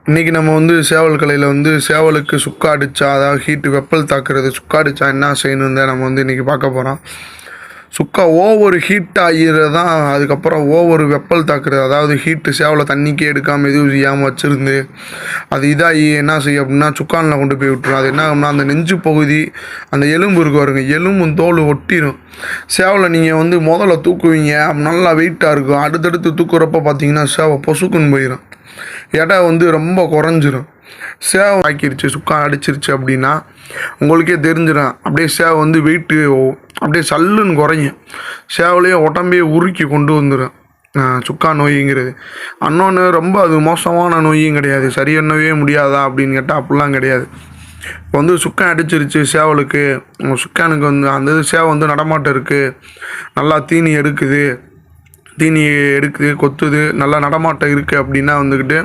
இன்றைக்கி நம்ம வந்து சேவல் கலையில் வந்து சேவலுக்கு சுக்கா அடித்தா, அதாவது ஹீட்டு வெப்பல் தாக்குறது, சுக்கா அடித்தா என்ன செய்யணும் தான் நம்ம வந்து இன்றைக்கி பார்க்க போகிறோம். சுக்கா ஓவர் ஹீட் ஆகிறது தான், அதுக்கப்புறம் ஓவர் வெப்பல் தாக்குறது, அதாவது ஹீட்டு சேவலை தண்ணிக்கே எடுக்காமல் எதுவும் செய்யாமல் வச்சுருந்து அது இதாகி என்ன செய்யும் அப்படின்னா சுக்கானில் கொண்டு போய் விட்டுரும். அது என்ன ஆகும்னா அந்த நெஞ்சு பகுதி, அந்த எலும்பு இருக்கு பாருங்க, எலும்பும் தோல் ஒட்டிடும். சேவலை நீங்கள் வந்து முதல்ல தூக்குவீங்க, நல்லா வெயிட்டாக இருக்கும். அடுத்தடுத்து தூக்குறப்ப பார்த்தீங்கன்னா சேவை பொசுக்குன்னு போயிடும், எடை வந்து ரொம்ப குறைஞ்சிரும். சேவை ஆக்கிருச்சு, சுக்கா அடிச்சிருச்சு அப்படின்னா உங்களுக்கே தெரிஞ்சிடும். அப்படியே சேவை வந்து வெயிட்டு அப்படியே சல்லுன்னு குறையும். சேவலையே உடம்பையே உருக்கி கொண்டு வந்துடும் சுக்கா நோய்ங்கிறது. இன்னொன்று ரொம்ப அது மோசமான நோயும் கிடையாது. சரி பண்ணவே முடியாதா அப்படின்னு கேட்டால் அப்படிலாம் கிடையாது. இப்போ வந்து சுக்கா அடிச்சிருச்சு சேவலுக்கு, சுக்கானுக்கு வந்து அந்த இது சேவை வந்து நடமாட்டம் இருக்குது, நல்லா தீனி எடுக்குது, கொத்துது, நல்லா நடமாட்டம் இருக்குது அப்படின்னா வந்துக்கிட்டு